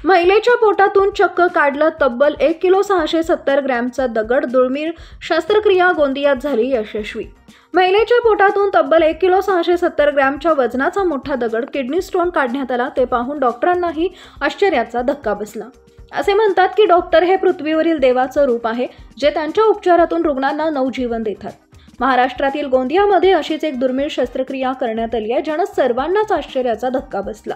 महिलेच्या पोटातून चक्क काढलं तब्बल 1 किलो 670 ग्रॅमचा दगड. दुर्मिळ शस्त्रक्रिया गोंदियात झाली यशस्वी. महिलेच्या पोटातून तब्बल 1 किलो 670 ग्रॅमच्या वजनाचा मोठा दगड किडनी स्टोन काढण्यात आला. ते पाहून डॉक्टरांनाही आश्चर्याचा धक्का बसला. असे म्हणतात की डॉक्टर हे पृथ्वीवरील देवाचं रूप आहे, जे त्यांच्या उपचारातून रुग्णांना नवजीवन देतात. महाराष्ट्रातील गोंदियामध्ये अशीच एक दुर्मिळ शस्त्रक्रिया करण्यात आली आहे, ज्यानं सर्वांनाच आश्चर्याचा धक्का बसला.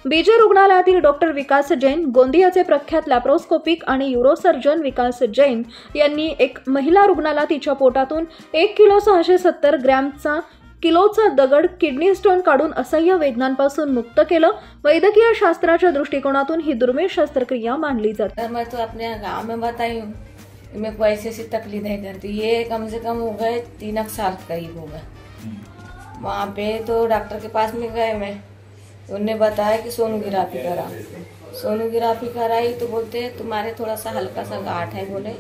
बीजे रुग्णालयातील डॉक्टर विकास जैन, गोंदियाचे प्रख्यात लॅप्रोस्कोपिक आणि यूरोसर्जन विकास जैन यांनी एक महिला रुग्णाला तिच्या पोटातून 1 किलो 670 ग्रॅमचा किलोचा दगड किडनी स्टोन काढून असह्य वेदनांपासून मुक्त केलं. वैद्यकीय शास्त्राच्या दृष्टिकोनातून ही दुर्मिळ शस्त्रक्रिया मानली जाते. मैं तो अपने गांव में बताई हूँ, मेरे को ऐसी ऐसी तकलीफ नहीं करती. ये कम से कम हो गए 3 साल करीब हो गए. वहाँ पे तो डॉक्टर के पास में गए, मैं उन्होंने बताया कि सोनोग्राफी करा. सोनोग्राफी कराई तो बोलते तुम्हारे थोड़ा सा हल्का सा गांठ है बोले,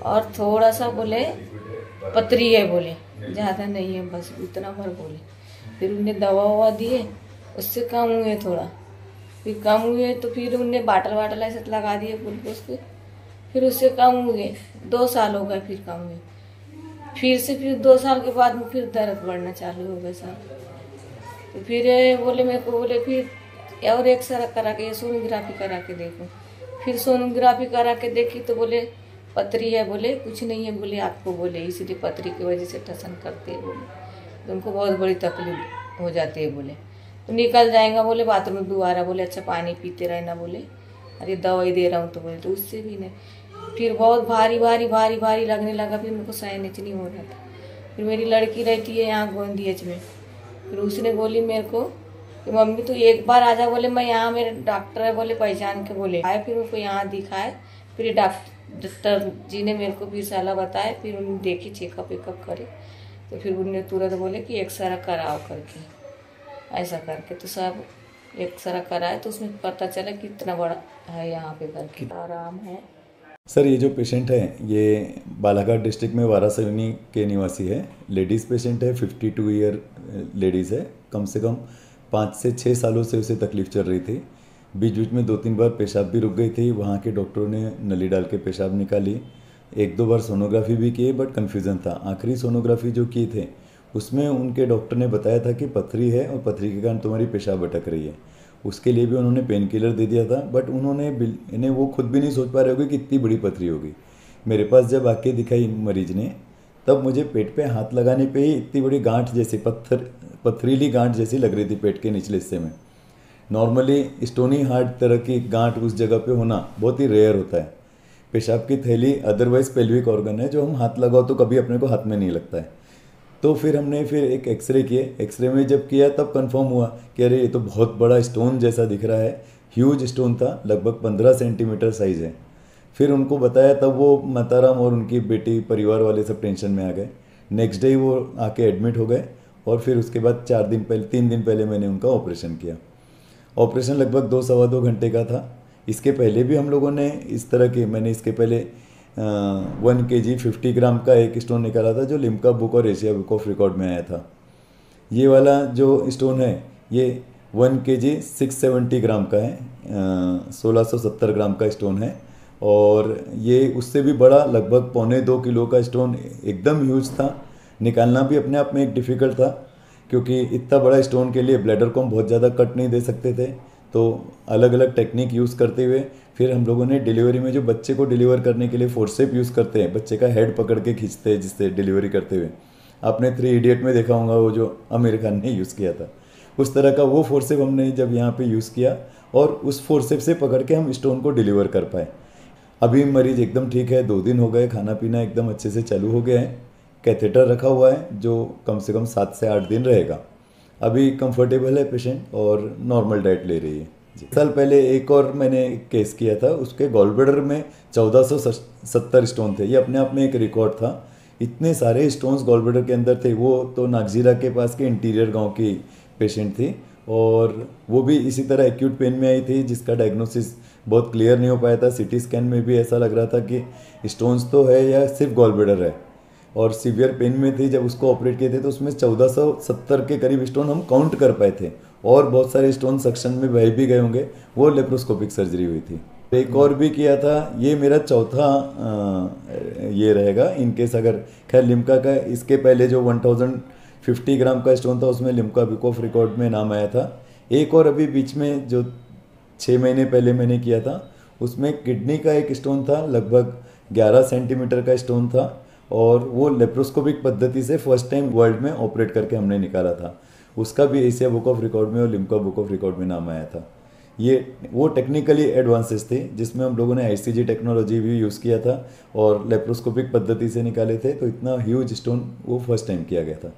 और थोड़ा सा बोले पतरी है बोले, ज़्यादा नहीं है, बस उतना भर बोले. फिर उन्होंने दवा ववा दिए, उससे कम हुए थोड़ा. फिर कम हुए तो फिर उनने बाटल ऐसे लगा दिए ग्लूकोज के. फिर उससे कम हुए. 2 साल हो गए फिर कम हुए. फिर 2 साल के बाद में फिर दर्द बढ़ना चालू हो गया सर. तो फिर बोले मेरे को, बोले फिर और एक्सरे करा के सोनोग्राफी करा के देखो. फिर सोनोग्राफी करा के देखी तो बोले पथरी है बोले, कुछ नहीं है बोले आपको, बोले इसलिए पथरी की वजह से टसन करते हैं बोले, तो उनको बहुत बड़ी तकलीफ हो जाती है बोले. तो निकल जाएगा बोले बाथरूम में दोबारा, बोले अच्छा पानी पीते रहना बोले, अरे दवाई दे रहा हूँ तो बोले, तो उससे भी नहीं. फिर बहुत भारी भारी भारी भारी लगने लगा. फिर मेरे को सहन नहीं हो रहा था. फिर मेरी लड़की रहती है यहाँ गोंदिया में, फिर उसने बोली मेरे को कि मम्मी तो एक बार आजा बोले, मैं यहाँ मेरे डॉक्टर है बोले पहचान के बोले आए. फिर मेरे को यहाँ दिखाए. फिर डॉक्टर जी ने मेरे को फिर सलाह बताया. फिर उन्होंने देखी, चेकअप वेकअप करे, तो फिर उन्होंने तुरंत बोले कि एक्सरा कराओ करके. ऐसा करके तो सब एक्सरा कराए तो उसमें पता चला कि इतना बड़ा है यहाँ पे करके. आराम है सर. ये जो पेशेंट है ये बालाघाट डिस्ट्रिक्ट में वारासनी के निवासी है. लेडीज़ पेशेंट है, 52 ईयर लेडीज़ है. कम से कम 5 से 6 सालों से उसे तकलीफ़ चल रही थी. बीच बीच में 2-3 बार पेशाब भी रुक गई थी. वहाँ के डॉक्टरों ने नली डाल के पेशाब निकाली. 1-2 बार सोनोग्राफी भी की, बट कन्फ्यूज़न था. आखिरी सोनोग्राफी जो किए थे उसमें उनके डॉक्टर ने बताया था कि पथरी है और पथरी के कारण तुम्हारी पेशाब अटक रही है. उसके लिए भी उन्होंने पेन किलर दे दिया था, बट इन्हें वो खुद भी नहीं सोच पा रहे होगे कि इतनी बड़ी पथरी होगी. मेरे पास जब आके दिखाई मरीज ने, तब मुझे पेट पे हाथ लगाने पे ही इतनी बड़ी गांठ जैसी पथरीली गांठ जैसी लग रही थी पेट के निचले हिस्से में. नॉर्मली स्टोनी हार्ट तरह की गांठ उस जगह पे होना बहुत ही रेयर होता है. पेशाब की थैली अदरवाइज पेल्विक ऑर्गन है, जो हम हाथ लगाओ तो कभी अपने को हाथ में नहीं लगता है. तो फिर हमने एक एक्सरे किए. एक्सरे में जब किया तब कंफर्म हुआ कि अरे ये तो बहुत बड़ा स्टोन जैसा दिख रहा है. ह्यूज स्टोन था, लगभग 15 सेंटीमीटर साइज़ है. फिर उनको बताया, तब वो माताराम और उनकी बेटी परिवार वाले सब टेंशन में आ गए. नेक्स्ट डे वो आके एडमिट हो गए, और फिर उसके बाद 3 दिन पहले मैंने उनका ऑपरेशन किया. ऑपरेशन लगभग 2-2.25 घंटे का था. इसके पहले भी हम लोगों ने इस तरह के, मैंने इसके पहले 1 kg 50 ग्राम का एक स्टोन निकाला था, जो लिम्का बुक और एशिया बुक ऑफ रिकॉर्ड में आया था. ये वाला जो स्टोन है ये 1 kg 670 ग्राम का है, 1670 ग्राम का स्टोन है. और ये उससे भी बड़ा, लगभग 1.25 किलो का स्टोन, एकदम ह्यूज था. निकालना भी अपने आप में एक डिफ़िकल्ट था, क्योंकि इतना बड़ा स्टोन के लिए ब्लैडर को हम बहुत ज़्यादा कट नहीं दे सकते थे. तो अलग अलग टेक्निक यूज़ करते हुए फिर हम लोगों ने डिलीवरी में, जो बच्चे को डिलीवर करने के लिए फोर्सेप यूज़ करते हैं, बच्चे का हेड पकड़ के खींचते हैं जिससे डिलीवरी करते हुए, आपने 3 इडियट में देखा होगा वो जो आमिर खान ने यूज़ किया था, उस तरह का वो फोर्सेप हमने जब यहाँ पे यूज़ किया, और उस फोर्सेप से पकड़ के हम स्टोन को डिलीवर कर पाए. अभी मरीज़ एकदम ठीक है. 2 दिन हो गए, खाना पीना एकदम अच्छे से चालू हो गया है. कैथेटर रखा हुआ है जो कम से कम 7 से 8 दिन रहेगा. अभी कंफर्टेबल है पेशेंट और नॉर्मल डाइट ले रही है. साल पहले एक और मैंने केस किया था, उसके गॉल ब्लैडर में 1470 स्टोन थे. ये अपने आप में एक रिकॉर्ड था. इतने सारे स्टोन्स गॉल ब्लैडर के अंदर थे. वो तो नागजीरा के पास के इंटीरियर गांव की पेशेंट थी, और वो भी इसी तरह एक्यूट पेन में आई थी, जिसका डायग्नोसिस बहुत क्लियर नहीं हो पाया था. CT स्कैन में भी ऐसा लग रहा था कि स्टोन्स तो है या सिर्फ गॉल ब्लैडर है. और सीवियर पेन में थी। जब उसको ऑपरेट किए थे तो उसमें 1470 के करीब स्टोन हम काउंट कर पाए थे, और बहुत सारे स्टोन सक्शन में बह भी गए होंगे। वो लेप्रोस्कोपिक सर्जरी हुई थी। एक और भी किया था, ये मेरा चौथा ये रहेगा इनकेस अगर, खैर लिम्का का इसके पहले जो 1050 ग्राम का स्टोन था उसमें लिम्का बुक ऑफ रिकॉर्ड में नाम आया था। एक और अभी बीच में जो 6 महीने पहले मैंने किया था, उसमें किडनी का एक स्टोन था, लगभग 11 सेंटीमीटर का स्टोन था, और वो लेप्रोस्कोपिक पद्धति से फर्स्ट टाइम वर्ल्ड में ऑपरेट करके हमने निकाला था। उसका भी एशिया बुक ऑफ रिकॉर्ड में और लिम्का बुक ऑफ रिकॉर्ड में नाम आया था। ये वो टेक्निकली एडवांसेस थे जिसमें हम लोगों ने आईसीजी टेक्नोलॉजी भी यूज़ किया था और लेप्रोस्कोपिक पद्धति से निकाले थे, तो इतना ह्यूज स्टोन वो फर्स्ट टाइम किया गया था।